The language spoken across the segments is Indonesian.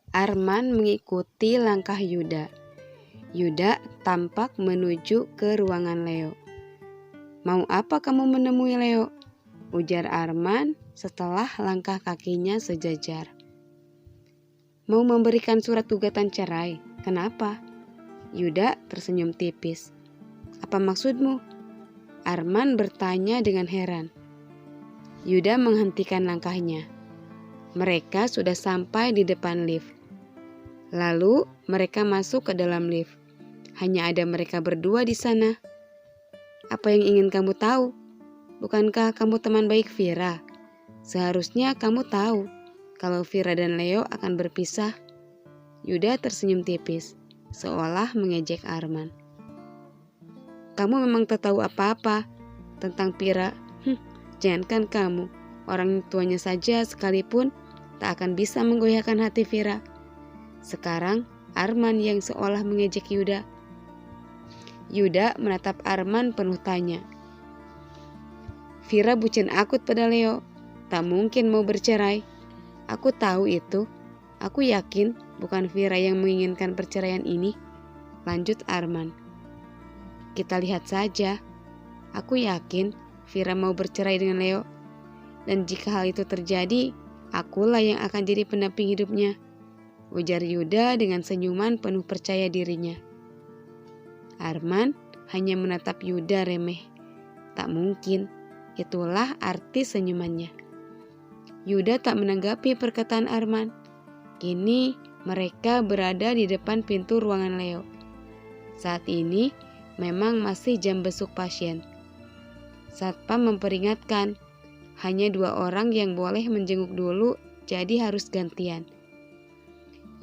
Arman mengikuti langkah Yuda. Yuda tampak menuju ke ruangan Leo. "Mau apa kamu menemui Leo?" ujar Arman setelah langkah kakinya sejajar. "Mau memberikan surat gugatan cerai. Kenapa?" Yuda tersenyum tipis. "Apa maksudmu?" Arman bertanya dengan heran. Yuda menghentikan langkahnya. Mereka sudah sampai di depan lift. Lalu mereka masuk ke dalam lift. Hanya ada mereka berdua di sana. "Apa yang ingin kamu tahu? Bukankah kamu teman baik Vira? Seharusnya kamu tahu kalau Vira dan Leo akan berpisah." Yuda tersenyum tipis, seolah mengejek Arman. "Kamu memang tak tahu apa-apa tentang Vira. Jangankan kamu, orang tuanya saja sekalipun tak akan bisa menggoyahkan hati Vira." Sekarang Arman yang seolah mengejek Yuda. Yuda menatap Arman penuh tanya. "Vira bucin akut pada Leo. Tak mungkin mau bercerai. Aku tahu itu. Aku yakin bukan Vira yang menginginkan perceraian ini," lanjut Arman. "Kita lihat saja. Aku yakin Vira mau bercerai dengan Leo. Dan jika hal itu terjadi, akulah yang akan jadi pendamping hidupnya," ujar Yuda dengan senyuman penuh percaya dirinya. Arman hanya menatap Yuda remeh. Tak mungkin, itulah arti senyumannya. Yuda tak menanggapi perkataan Arman. Kini mereka berada di depan pintu ruangan Leo. Saat ini memang masih jam besuk pasien. Satpam memperingatkan, hanya 2 orang yang boleh menjenguk dulu, jadi harus gantian.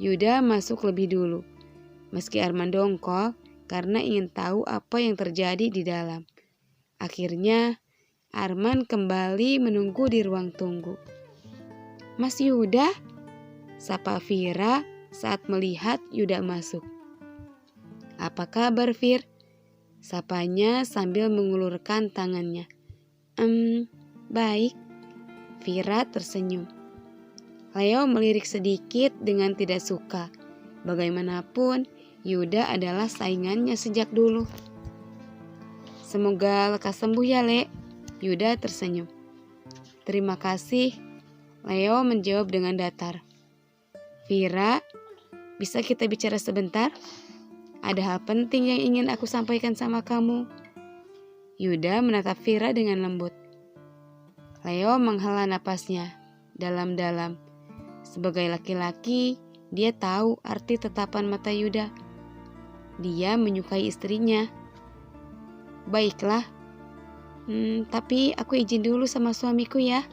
Yuda masuk lebih dulu, meski Arman dongkol karena ingin tahu apa yang terjadi di dalam. Akhirnya Arman kembali menunggu di ruang tunggu. "Mas Yuda?" sapa Vira saat melihat Yuda masuk. "Apa kabar, Vir?" sapanya sambil mengulurkan tangannya. Baik." Vira tersenyum. Leo melirik sedikit dengan tidak suka. Bagaimanapun, Yuda adalah saingannya sejak dulu. "Semoga lekas sembuh ya, Le." Yuda tersenyum. "Terima kasih." Leo menjawab dengan datar. "Vira, bisa kita bicara sebentar? Ada hal penting yang ingin aku sampaikan sama kamu." Yuda menatap Vira dengan lembut. Leo menghela napasnya dalam-dalam. Sebagai laki-laki, dia tahu arti tatapan mata Yuda. Dia menyukai istrinya. "Baiklah, tapi aku izin dulu sama suamiku ya."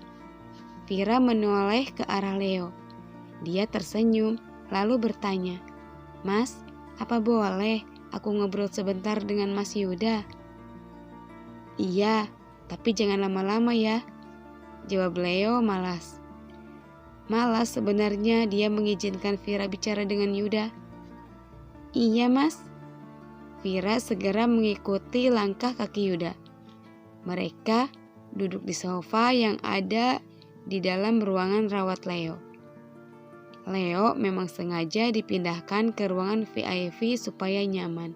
Vira menoleh ke arah Leo. Dia tersenyum, lalu bertanya, "Mas, apa boleh aku ngobrol sebentar dengan Mas Yuda?" "Iya, tapi jangan lama-lama ya," jawab Leo malas. Malas sebenarnya dia mengizinkan Vira bicara dengan Yuda. "Iya, Mas." Vira segera mengikuti langkah kaki Yuda. Mereka duduk di sofa yang ada di dalam ruangan rawat Leo. Leo memang sengaja dipindahkan ke ruangan VIP supaya nyaman.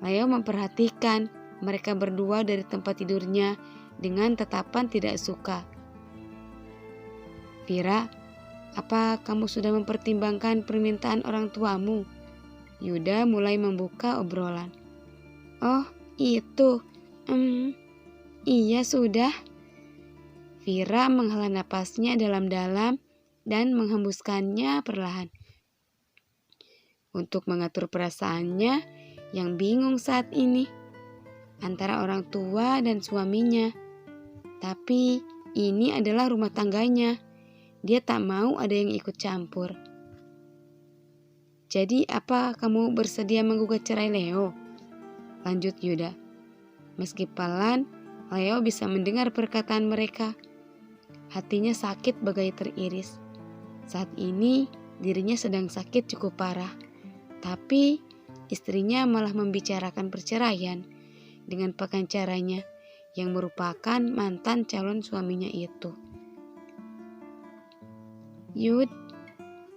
Leo memperhatikan mereka berdua dari tempat tidurnya dengan tatapan tidak suka. "Vira, apa kamu sudah mempertimbangkan permintaan orang tuamu?" Yuda mulai membuka obrolan. "Oh, itu. Iya sudah." Vira menghela napasnya dalam-dalam dan menghembuskannya perlahan. Untuk mengatur perasaannya yang bingung saat ini antara orang tua dan suaminya. Tapi ini adalah rumah tangganya. Dia tak mau ada yang ikut campur. "Jadi apa kamu bersedia menggugat cerai Leo?" lanjut Yuda. Meski pelan, Leo bisa mendengar perkataan mereka. Hatinya sakit bagai teriris. Saat ini dirinya sedang sakit cukup parah. Tapi istrinya malah membicarakan perceraian dengan pengacaranya yang merupakan mantan calon suaminya itu. "Yud,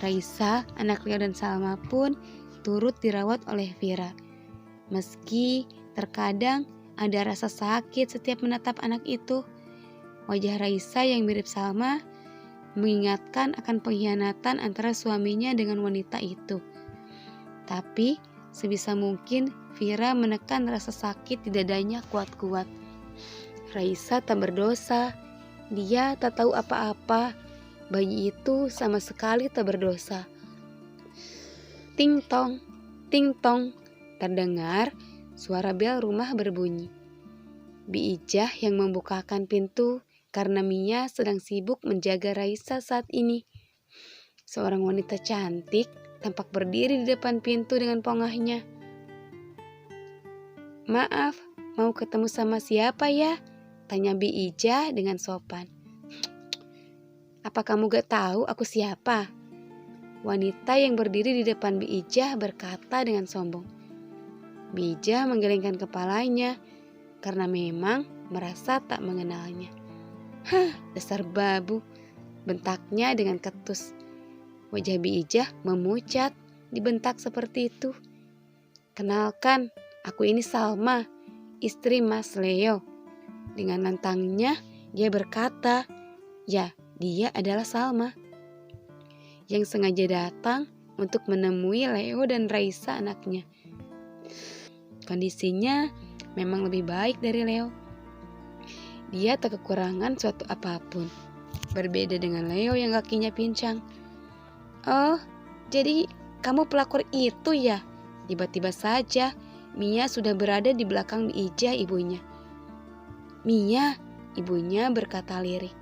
Raisa, anak Leo dan Salma pun turut dirawat oleh Vira. Meski terkadang ada rasa sakit setiap menatap anak itu, wajah Raisa yang mirip Salma mengingatkan akan pengkhianatan antara suaminya dengan wanita itu. Tapi sebisa mungkin Vira menekan rasa sakit di dadanya kuat-kuat. Raisa tak berdosa, dia tak tahu apa-apa. Bayi itu sama sekali tak berdosa. Ting tong, terdengar suara bel rumah berbunyi. Bi Ijah yang membukakan pintu karena Mia sedang sibuk menjaga Raisa saat ini. Seorang wanita cantik tampak berdiri di depan pintu dengan pongahnya. "Maaf, mau ketemu sama siapa ya?" tanya Bi Ijah dengan sopan. "Apa kamu gak tahu aku siapa?" Wanita yang berdiri di depan Bi Ijah berkata dengan sombong. Bi Ijah menggelengkan kepalanya karena memang merasa tak mengenalnya. "Hah, dasar babu," bentaknya dengan ketus. Wajah Bi Ijah memucat dibentak seperti itu. "Kenalkan, aku ini Salma, istri Mas Leo." Dengan lantangnya dia berkata, ya, dia adalah Salma yang sengaja datang untuk menemui Leo dan Raisa anaknya. Kondisinya memang lebih baik dari Leo. Dia tak kekurangan suatu apapun. Berbeda dengan Leo yang kakinya pincang. "Oh, jadi kamu pelakor itu ya?" Tiba-tiba saja Mia sudah berada di belakang Bi Ijah ibunya. "Mia," ibunya berkata lirih.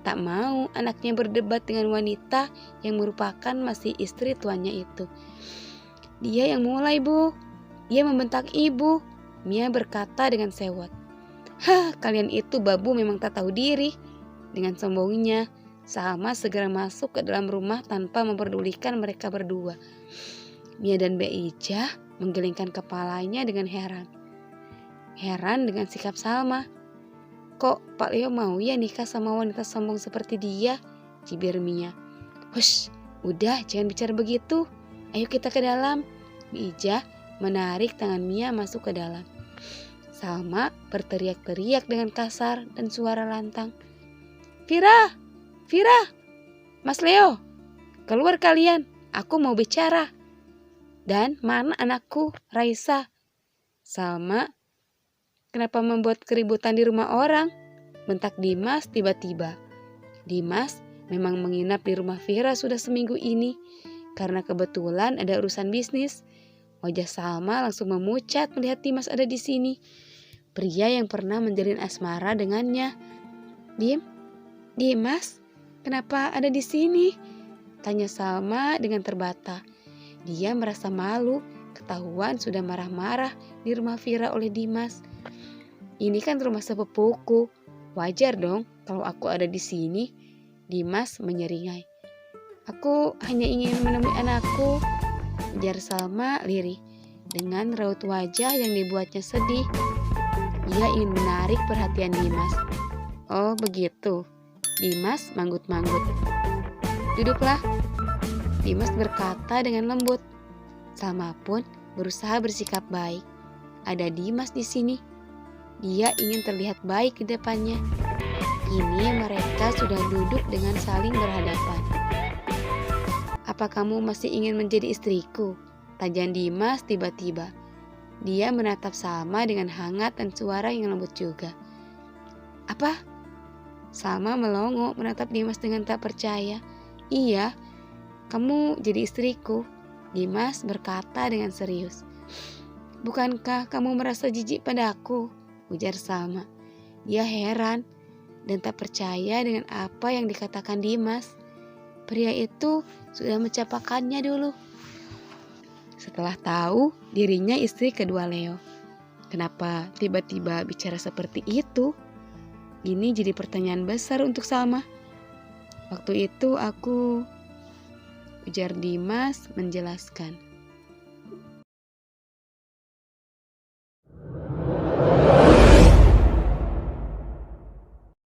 Tak mau anaknya berdebat dengan wanita yang merupakan masih istri tuannya itu. "Dia yang mulai, Bu. Dia membentak ibu," Mia berkata dengan sewot. "Hah, kalian itu babu memang tak tahu diri." Dengan sombongnya, Salma segera masuk ke dalam rumah tanpa memperdulikan mereka berdua. Mia dan Bi Ijah menggelengkan kepalanya dengan heran. Heran dengan sikap Salma. "Kok Pak Leo mau ya nikah sama wanita sombong seperti dia?" cibir Mia. "Hush, udah jangan bicara begitu. Ayo kita ke dalam." Bi Ijah menarik tangan Mia masuk ke dalam. Salma berteriak-teriak dengan kasar dan suara lantang. Vira, Mas Leo, keluar kalian, aku mau bicara." "Dan mana anakku, Raisa?" "Salma, kenapa membuat keributan di rumah orang?" bentak Dimas tiba-tiba. Dimas memang menginap di rumah Vira sudah seminggu ini karena kebetulan ada urusan bisnis. Wajah Salma langsung memucat melihat Dimas ada di sini. Pria yang pernah menjalin asmara dengannya. Dimas, kenapa ada di sini?" tanya Salma dengan terbata. Dia merasa malu ketahuan sudah marah-marah di rumah Vira oleh Dimas. "Ini kan rumah sepupuku, wajar dong kalau aku ada di sini." Dimas menyeringai. "Aku hanya ingin menemui anakku," ujar Salma lirih dengan raut wajah yang dibuatnya sedih. Ia ingin menarik perhatian Dimas. "Oh begitu." Dimas manggut-manggut. "Duduklah," Dimas berkata dengan lembut. Salma pun berusaha bersikap baik. Ada Dimas di sini. Dia ingin terlihat baik di depannya. Kini mereka sudah duduk dengan saling berhadapan. "Apa kamu masih ingin menjadi istriku?" tajan Dimas tiba-tiba. Dia menatap Salma dengan hangat dan suara yang lembut juga. "Apa?" Salma melongo menatap Dimas dengan tak percaya. "Iya, kamu jadi istriku," Dimas berkata dengan serius. "Bukankah kamu merasa jijik padaku?" ujar Salma. Dia heran dan tak percaya dengan apa yang dikatakan Dimas. Pria itu sudah mencapakannya dulu. Setelah tahu dirinya istri kedua Leo, kenapa tiba-tiba bicara seperti itu? Ini jadi pertanyaan besar untuk Salma. "Waktu itu aku," ujar Dimas menjelaskan.